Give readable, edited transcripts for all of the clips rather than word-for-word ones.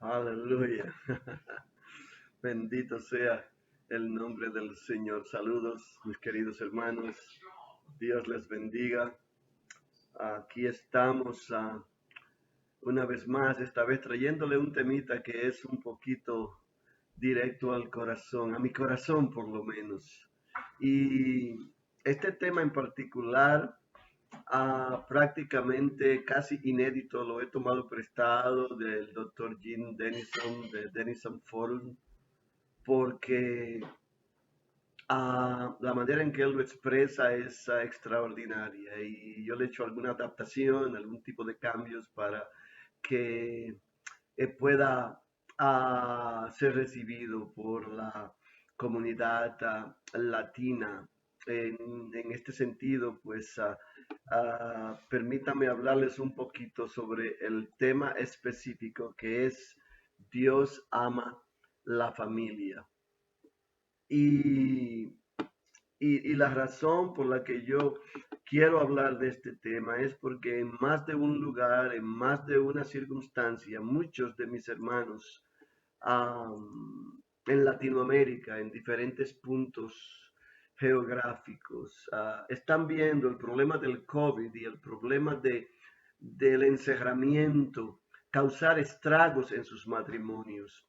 Aleluya. Bendito sea el nombre del Señor. Saludos, mis queridos hermanos. Dios les bendiga. Aquí estamos una vez más, esta vez trayéndole un temita que es un poquito directo al corazón, a mi corazón por lo menos. Y este tema en particular, prácticamente casi inédito, lo he tomado prestado del doctor Jim Denison, de Denison Forum, porque la manera en que él lo expresa es extraordinaria y yo le he hecho alguna adaptación, algún tipo de cambios para que pueda ser recibido por la comunidad latina. En este sentido, pues permítame hablarles un poquito sobre el tema específico que es Dios ama la familia. Y, y la razón por la que yo quiero hablar de este tema es porque en más de un lugar, en más de una circunstancia, muchos de mis hermanos en Latinoamérica, en diferentes puntos geográficos, están viendo el problema del COVID y el problema del encerramiento causar estragos en sus matrimonios.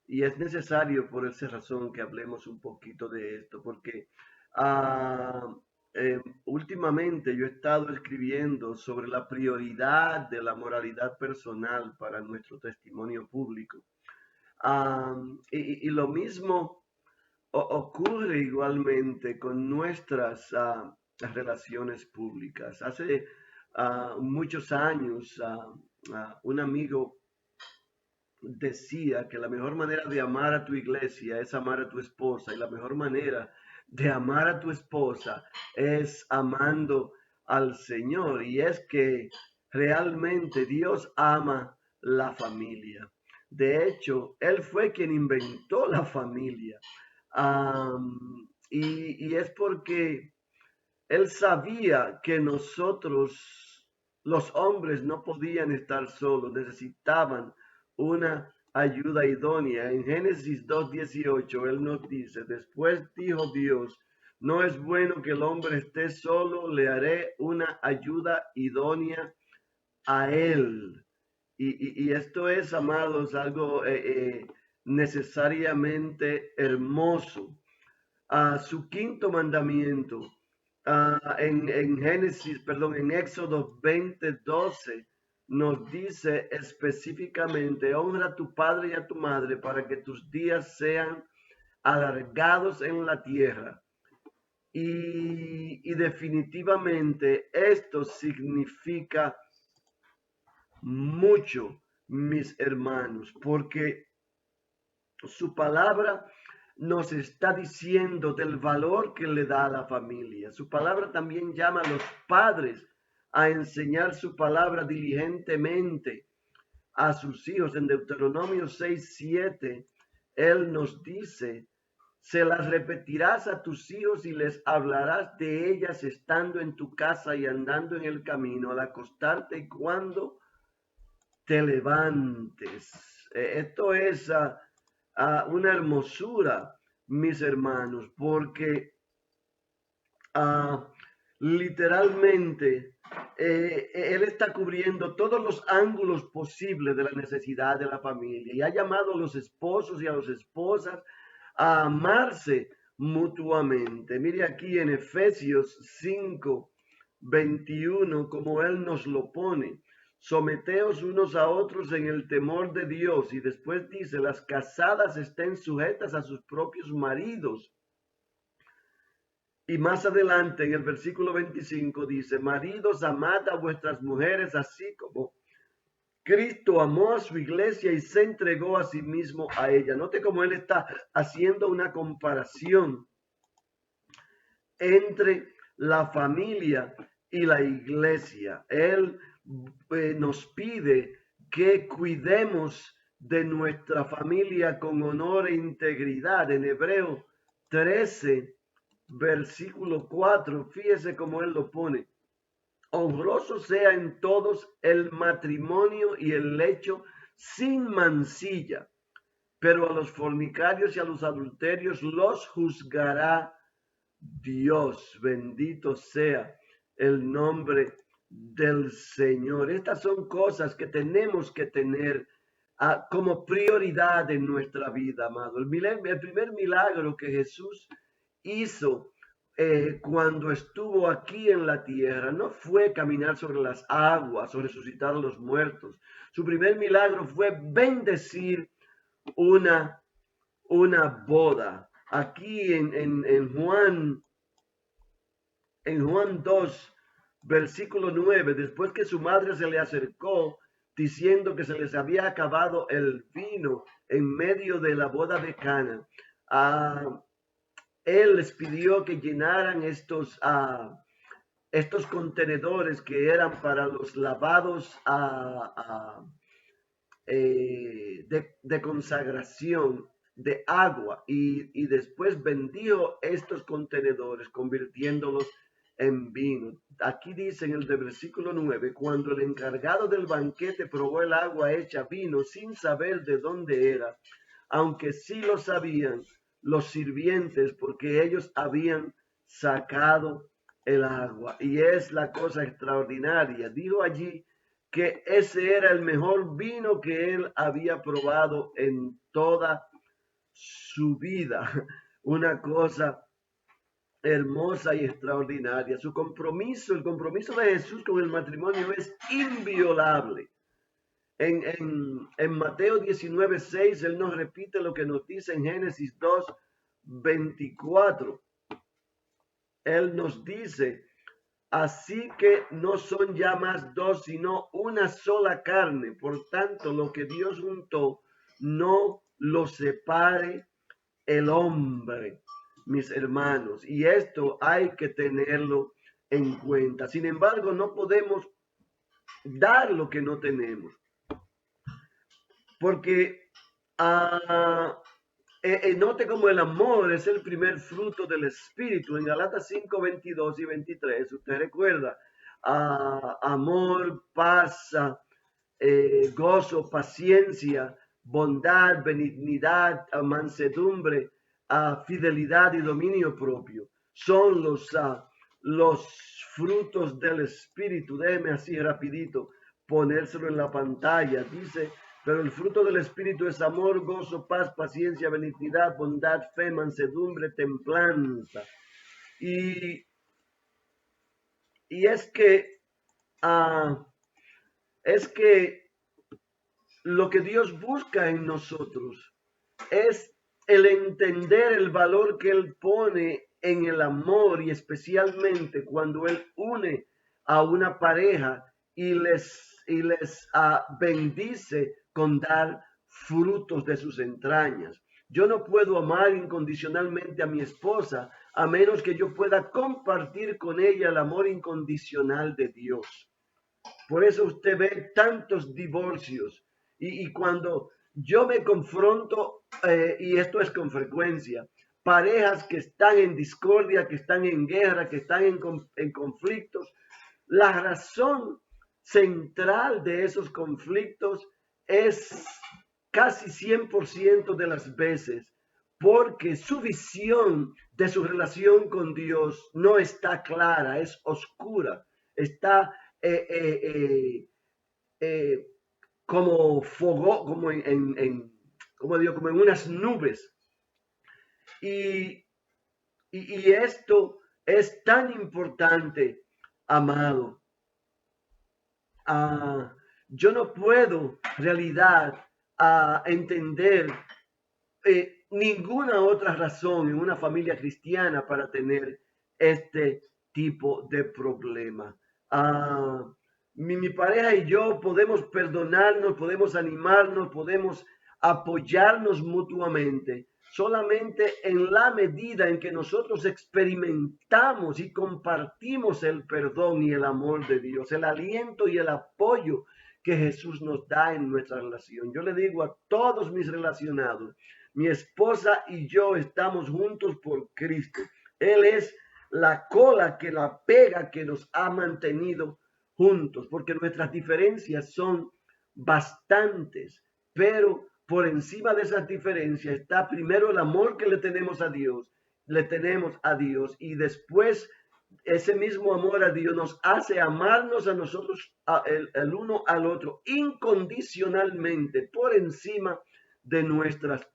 Y es necesario por esa razón que hablemos un poquito de esto, porque ah, últimamente yo he estado escribiendo sobre la prioridad de la moralidad personal para nuestro testimonio público. Y lo mismo ocurre igualmente con nuestras relaciones públicas. Hace muchos años, un amigo decía que la mejor manera de amar a tu iglesia es amar a tu esposa y la mejor manera de amar a tu esposa es amando al Señor. Y es que realmente Dios ama la familia. De hecho, Él fue quien inventó la familia. Y es porque Él sabía que nosotros, los hombres, no podían estar solos, necesitaban una ayuda idónea. En Génesis 2:18, Él nos dice, después dijo Dios, no es bueno que el hombre esté solo, le haré una ayuda idónea a Él. Y esto es, amados, algo necesariamente hermoso. Su quinto mandamiento en Génesis, perdón, en Éxodo 20:12 nos dice específicamente, honra a tu padre y a tu madre para que tus días sean alargados en la tierra. Y definitivamente esto significa mucho, mis hermanos, porque su palabra nos está diciendo del valor que le da a la familia. Su palabra también llama a los padres a enseñar su palabra diligentemente a sus hijos. En Deuteronomio 6:7, Él nos dice, se las repetirás a tus hijos y les hablarás de ellas estando en tu casa y andando en el camino, al acostarte y cuando te levantes. Esto es una hermosura, mis hermanos, porque uh, literalmente él está cubriendo todos los ángulos posibles de la necesidad de la familia y ha llamado a los esposos y a las esposas a amarse mutuamente. Mire aquí en Efesios 5:21, como él nos lo pone. Someteos unos a otros en el temor de Dios. Y después dice, las casadas estén sujetas a sus propios maridos. Y más adelante en el versículo 25 dice, maridos, amad a vuestras mujeres así como Cristo amó a su iglesia y se entregó a sí mismo a ella. Note cómo él está haciendo una comparación entre la familia y la iglesia. Él nos pide que cuidemos de nuestra familia con honor e integridad. En Hebreo 13, versículo 4, fíjese cómo él lo pone. Honroso sea en todos el matrimonio y el lecho sin mancilla, pero a los fornicarios y a los adulterios los juzgará Dios. Bendito sea el nombre del Señor. Estas son cosas que tenemos que tener como prioridad en nuestra vida, amado. El primer milagro que Jesús hizo cuando estuvo aquí en la tierra no fue caminar sobre las aguas o resucitar a los muertos. Su primer milagro fue bendecir una, una boda. Aquí en Juan 2, versículo 9, después que su madre se le acercó diciendo que se les había acabado el vino en medio de la boda de Cana, él les pidió que llenaran estos contenedores que eran para los lavados de consagración de agua y después vendió estos contenedores convirtiéndolos en vino. Aquí dice en el de versículo 9, cuando el encargado del banquete probó el agua hecha vino sin saber de dónde era, aunque sí lo sabían los sirvientes porque ellos habían sacado el agua. Y es la cosa extraordinaria. Dijo allí que ese era el mejor vino que él había probado en toda su vida. Una cosa hermosa y extraordinaria. Su compromiso, el compromiso de Jesús con el matrimonio es inviolable. En Mateo 19:6, él nos repite lo que nos dice en Génesis 2:24. Él nos dice, así que no son ya más dos, sino una sola carne. Por tanto, lo que Dios juntó, no lo separe el hombre, mis hermanos. Y esto hay que tenerlo en cuenta. Sin embargo, no podemos dar lo que no tenemos. Porque note como el amor es el primer fruto del Espíritu. En Galatas 5, 22 y 23, usted recuerda, amor, paz, gozo, paciencia, bondad, benignidad, mansedumbre, fidelidad y dominio propio. Son los frutos del Espíritu. Déjeme así rapidito ponérselo en la pantalla. Dice, pero el fruto del Espíritu es amor, gozo, paz, paciencia, benignidad, bondad, fe, mansedumbre, templanza. Y es que lo que Dios busca en nosotros es el entender el valor que Él pone en el amor y especialmente cuando Él une a una pareja y les bendice con dar frutos de sus entrañas. Yo no puedo amar incondicionalmente a mi esposa a menos que yo pueda compartir con ella el amor incondicional de Dios. Por eso usted ve tantos divorcios y cuando yo me confronto, y esto es con frecuencia, parejas que están en discordia, que están en guerra, que están en conflictos, la razón central de esos conflictos es casi 100% de las veces porque su visión de su relación con Dios no está clara, es oscura, está como como como en unas nubes. Y esto es tan importante, amado. Yo no puedo, en realidad, entender ninguna otra razón en una familia cristiana para tener este tipo de problema. Mi pareja y yo podemos perdonarnos, podemos animarnos, podemos apoyarnos mutuamente, solamente en la medida en que nosotros experimentamos y compartimos el perdón y el amor de Dios, el aliento y el apoyo que Jesús nos da en nuestra relación. Yo le digo a todos mis relacionados, mi esposa y yo estamos juntos por Cristo. Él es la cola que la pega que nos ha mantenido juntos, porque nuestras diferencias son bastantes, pero por encima de esas diferencias está primero el amor que le tenemos a Dios, y después ese mismo amor a Dios nos hace amarnos a nosotros, el uno al otro, incondicionalmente, por encima de nuestras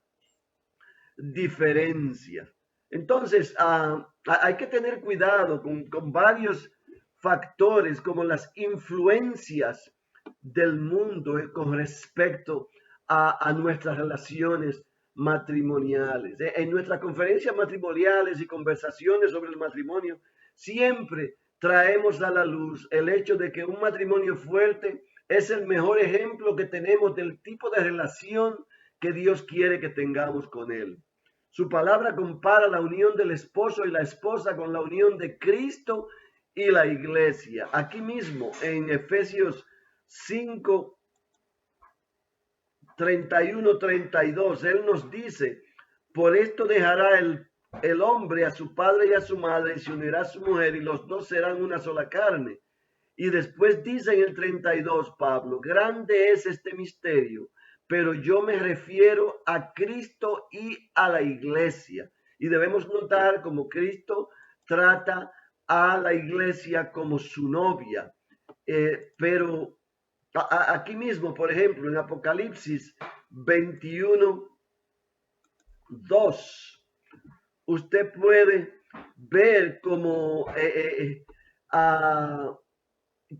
diferencias. Entonces, hay que tener cuidado con varios factores como las influencias del mundo con respecto a nuestras relaciones matrimoniales. En nuestras conferencias matrimoniales y conversaciones sobre el matrimonio, siempre traemos a la luz el hecho de que un matrimonio fuerte es el mejor ejemplo que tenemos del tipo de relación que Dios quiere que tengamos con Él. Su palabra compara la unión del esposo y la esposa con la unión de Cristo y la iglesia. Aquí mismo en Efesios 5, 31, 32, Él nos dice, por esto dejará el hombre a su padre y a su madre y se unirá a su mujer y los dos serán una sola carne. Y después dice en el 32, Pablo, grande es este misterio, pero yo me refiero a Cristo y a la iglesia. Y debemos notar cómo Cristo trata a la iglesia como su novia. Pero aquí mismo, por ejemplo, en Apocalipsis 21, 2, usted puede ver cómo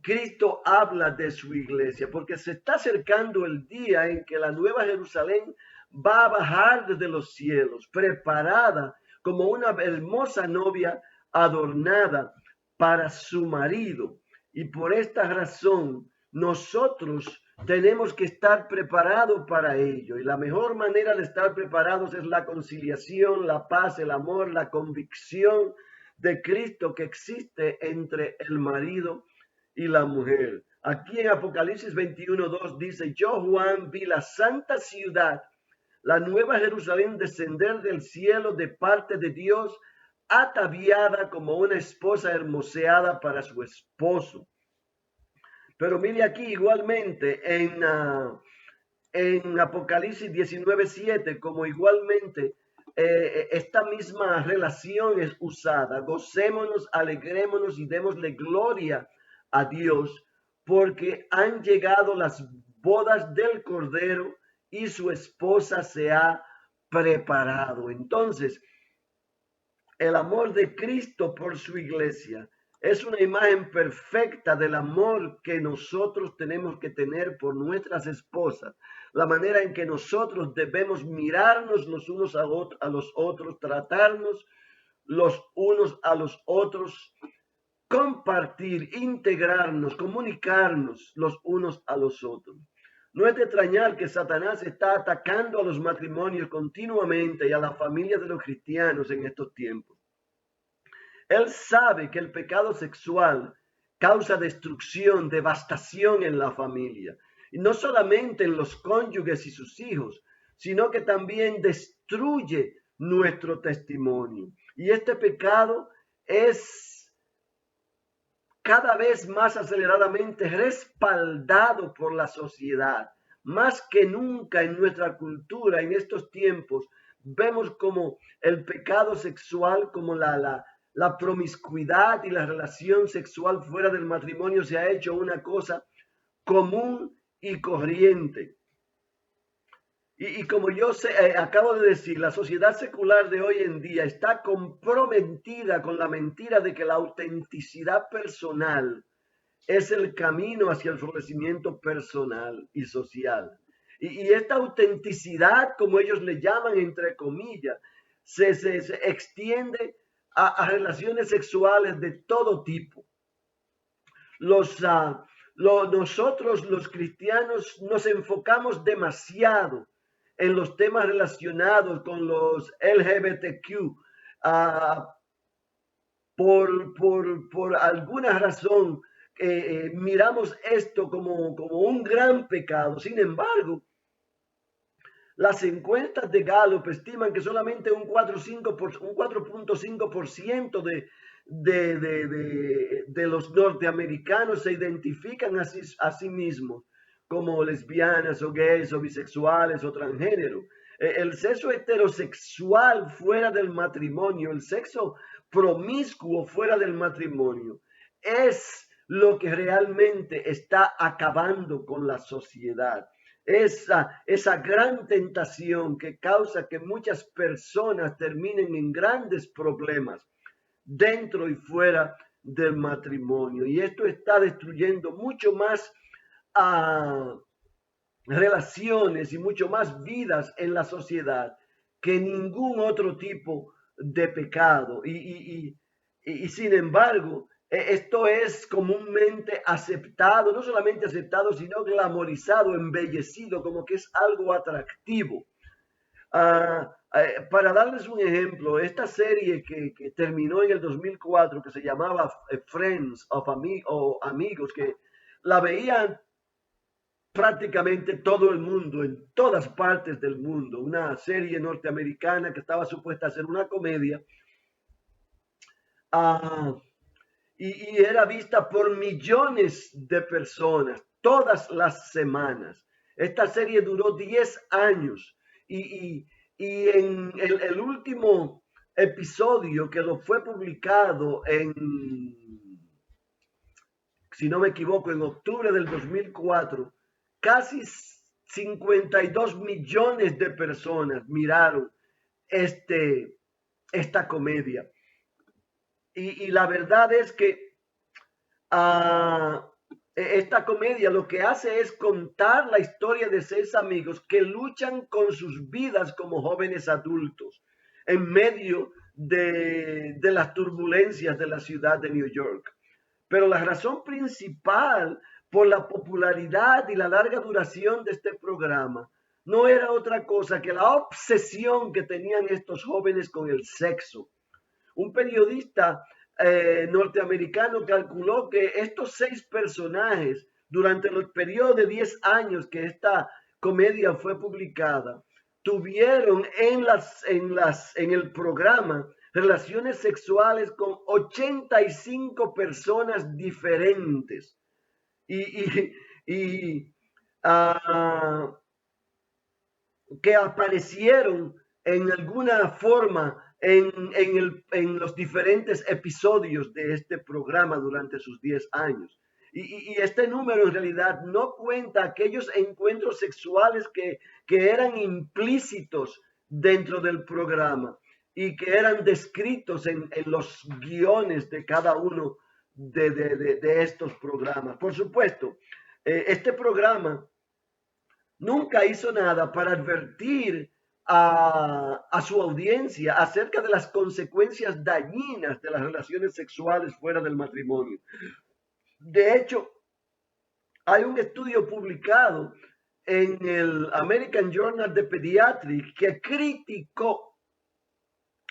Cristo habla de su iglesia, porque se está acercando el día en que la Nueva Jerusalén va a bajar desde los cielos, preparada como una hermosa novia adornada para su marido. Y por esta razón, nosotros tenemos que estar preparados para ello. Y la mejor manera de estar preparados es la conciliación, la paz, el amor, la convicción de Cristo que existe entre el marido y la mujer. Aquí en Apocalipsis 21:2 dice, yo Juan vi la santa ciudad, la nueva Jerusalén descender del cielo de parte de Dios, ataviada como una esposa hermoseada para su esposo. Pero mire aquí igualmente en Apocalipsis 19:7, como igualmente esta misma relación es usada. Gocémonos, alegrémonos y démosle gloria a Dios, porque han llegado las bodas del Cordero y su esposa se ha preparado. Entonces, el amor de Cristo por su iglesia es una imagen perfecta del amor que nosotros tenemos que tener por nuestras esposas, la manera en que nosotros debemos mirarnos los unos a los otros, tratarnos los unos a los otros, compartir, integrarnos, comunicarnos los unos a los otros. No es de extrañar que Satanás está atacando a los matrimonios continuamente y a la familia de los cristianos en estos tiempos. Él sabe que el pecado sexual causa destrucción, devastación en la familia. Y no solamente en los cónyuges y sus hijos, sino que también destruye nuestro testimonio. Y este pecado es cada vez más aceleradamente respaldado por la sociedad. Más que nunca en nuestra cultura, en estos tiempos, vemos como el pecado sexual, como la promiscuidad y la relación sexual fuera del matrimonio se ha hecho una cosa común y corriente. Y como yo acabo de decir, la sociedad secular de hoy en día está comprometida con la mentira de que la autenticidad personal es el camino hacia el florecimiento personal y social. Y esta autenticidad, como ellos le llaman entre comillas, se extiende a relaciones sexuales de todo tipo. Nosotros los cristianos nos enfocamos demasiado en los temas relacionados con los LGBTQ por alguna razón. Miramos esto como un gran pecado. Sin embargo, las encuestas de Gallup estiman que solamente un 4.5% de los norteamericanos se identifican a sí mismos como lesbianas o gays o bisexuales o transgénero. El sexo heterosexual fuera del matrimonio, el sexo promiscuo fuera del matrimonio, es lo que realmente está acabando con la sociedad. Esa gran tentación que causa que muchas personas terminen en grandes problemas dentro y fuera del matrimonio. Y esto está destruyendo mucho más relaciones y mucho más vidas en la sociedad que ningún otro tipo de pecado. Y sin embargo, esto es comúnmente aceptado, no solamente aceptado, sino glamorizado, embellecido, como que es algo atractivo. Para darles un ejemplo, esta serie que terminó en el 2004, que se llamaba Friends o Amigos, que la veían prácticamente todo el mundo, en todas partes del mundo, una serie norteamericana que estaba supuesta a ser una comedia, uh, y era vista por millones de personas todas las semanas. Esta serie duró 10 años y en el último episodio que lo fue publicado si no me equivoco, en octubre del 2004, casi 52 millones de personas miraron esta comedia. Y la verdad es que esta comedia lo que hace es contar la historia de 6 amigos que luchan con sus vidas como jóvenes adultos en medio de las turbulencias de la ciudad de New York. Pero la razón principal por la popularidad y la larga duración de este programa no era otra cosa que la obsesión que tenían estos jóvenes con el sexo. Un periodista norteamericano calculó que estos 6 personajes, durante los periodos de 10 años que esta comedia fue publicada, tuvieron en el programa relaciones sexuales con 85 personas diferentes. Que aparecieron en alguna forma en los diferentes episodios de este programa durante sus 10 años. Y este número en realidad no cuenta aquellos encuentros sexuales que eran implícitos dentro del programa y que eran descritos en los guiones de cada uno de estos programas. Por supuesto, este programa nunca hizo nada para advertir a su audiencia acerca de las consecuencias dañinas de las relaciones sexuales fuera del matrimonio. De hecho, hay un estudio publicado en el American Journal of Pediatrics que criticó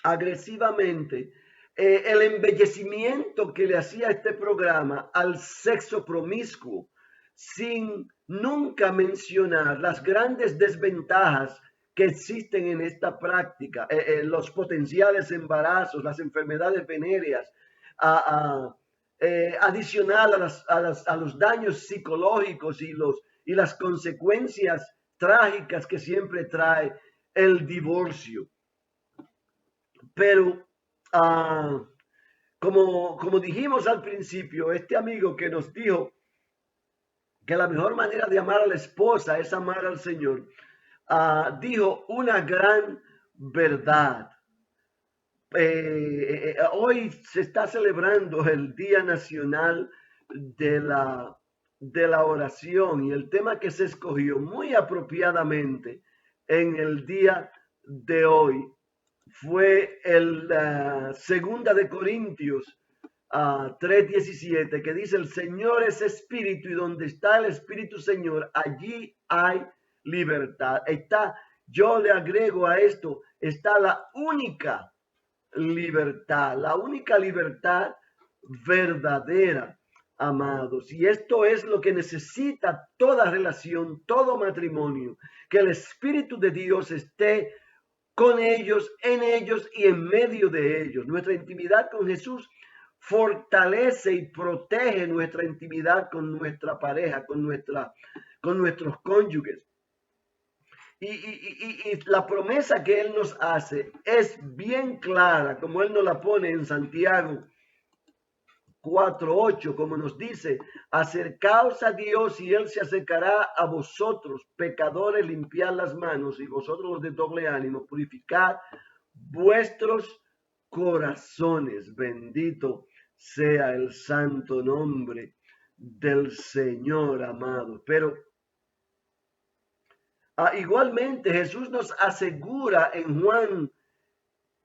agresivamente el embellecimiento que le hacía este programa al sexo promiscuo, sin nunca mencionar las grandes desventajas que existen en esta práctica, los potenciales embarazos, las enfermedades venéreas, adicional a los daños psicológicos y las consecuencias trágicas que siempre trae el divorcio. Pero como dijimos al principio, este amigo que nos dijo que la mejor manera de amar a la esposa es amar al Señor, dijo una gran verdad. Hoy se está celebrando el Día Nacional de la Oración, y el tema que se escogió muy apropiadamente en el día de hoy fue el Segunda de Corintios 3:17, que dice: el Señor es espíritu, y donde está el Espíritu Señor, allí hay libertad. Yo le agrego a esto, está la única libertad verdadera, amados. Y esto es lo que necesita toda relación, todo matrimonio, que el Espíritu de Dios esté con ellos, en ellos y en medio de ellos. Nuestra intimidad con Jesús fortalece y protege nuestra intimidad con nuestra pareja, con con nuestros cónyuges. Y la promesa que Él nos hace es bien clara, como Él nos la pone en Santiago 4:8, como nos dice: acercaos a Dios y Él se acercará a vosotros, pecadores, limpiad las manos, y vosotros los de doble ánimo, purificad vuestros corazones. Bendito sea el santo nombre del Señor, amado. Pero igualmente Jesús nos asegura en Juan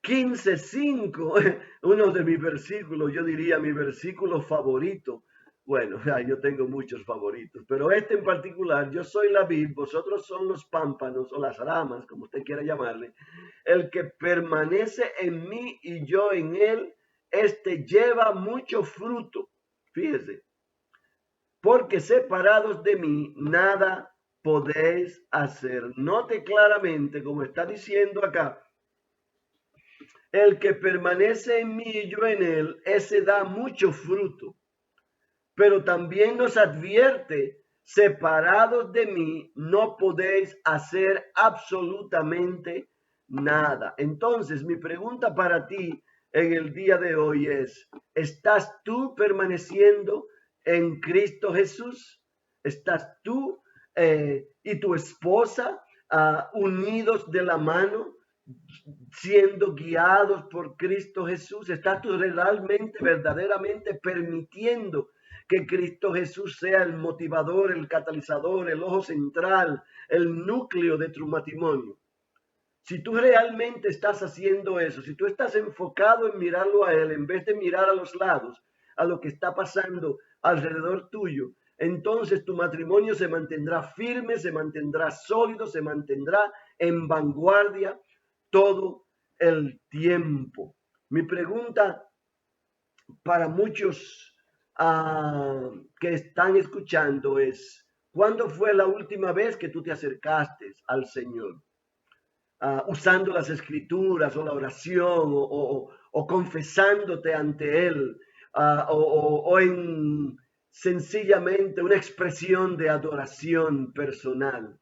15:5, uno de mis versículos, yo diría mi versículo favorito. Bueno, yo tengo muchos favoritos, pero este en particular: yo soy la vid, vosotros son los pámpanos o las ramas, como usted quiera llamarle. El que permanece en mí y yo en él, este lleva mucho fruto. Fíjese, porque separados de mí nada podéis hacer. Note claramente, como está diciendo acá: el que permanece en mí y yo en él, ese da mucho fruto. Pero también nos advierte: separados de mí no podéis hacer absolutamente nada. Entonces, mi pregunta para ti en el día de hoy es: ¿estás tú permaneciendo en Cristo Jesús? ¿Estás tú y tu esposa unidos de la mano, siendo guiados por Cristo Jesús? ¿Estás tú realmente, verdaderamente permitiendo que Cristo Jesús sea el motivador, el catalizador, el ojo central, el núcleo de tu matrimonio? Si tú realmente estás haciendo eso, si tú estás enfocado en mirarlo a Él en vez de mirar a los lados, a lo que está pasando alrededor tuyo, entonces tu matrimonio se mantendrá firme, se mantendrá sólido, se mantendrá en vanguardia todo el tiempo. Mi pregunta para muchos que están escuchando es: ¿cuándo fue la última vez que tú te acercaste al Señor? Usando las escrituras o la oración o confesándote ante Él, o en sencillamente una expresión de adoración personal.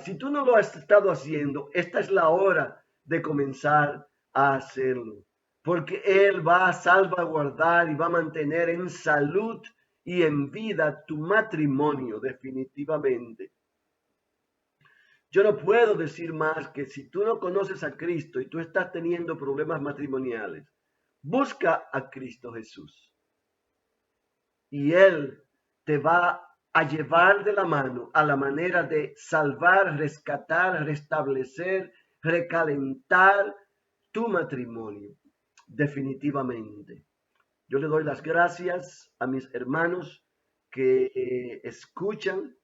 Si tú no lo has estado haciendo, esta es la hora de comenzar a hacerlo, porque Él va a salvaguardar y va a mantener en salud y en vida tu matrimonio definitivamente. Yo no puedo decir más que si tú no conoces a Cristo y tú estás teniendo problemas matrimoniales, busca a Cristo Jesús y Él te va a llevar de la mano a la manera de salvar, rescatar, restablecer, recalentar tu matrimonio definitivamente. Yo le doy las gracias a mis hermanos que escuchan.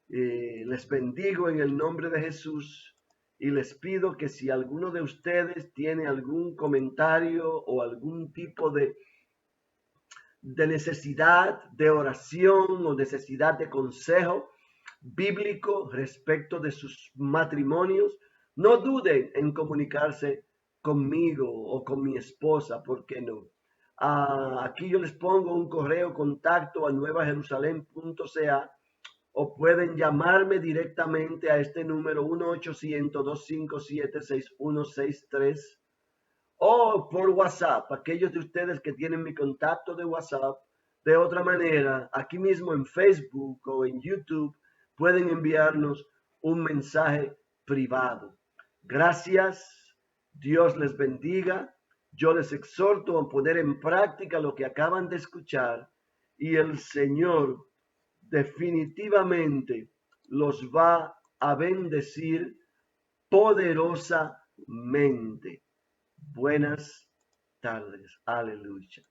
Les bendigo en el nombre de Jesús y les pido que si alguno de ustedes tiene algún comentario o algún tipo de necesidad de oración o necesidad de consejo bíblico respecto de sus matrimonios, no duden en comunicarse conmigo o con mi esposa, ¿por qué no? Aquí yo les pongo un correo: contacto @nuevajerusalén.ca, o pueden llamarme directamente a este número 1-800-257-6163, o por WhatsApp, aquellos de ustedes que tienen mi contacto de WhatsApp. De otra manera, aquí mismo en Facebook o en YouTube pueden enviarnos un mensaje privado. Gracias, Dios les bendiga. Yo les exhorto a poner en práctica lo que acaban de escuchar y el Señor definitivamente los va a bendecir poderosamente. Buenas tardes. Aleluya.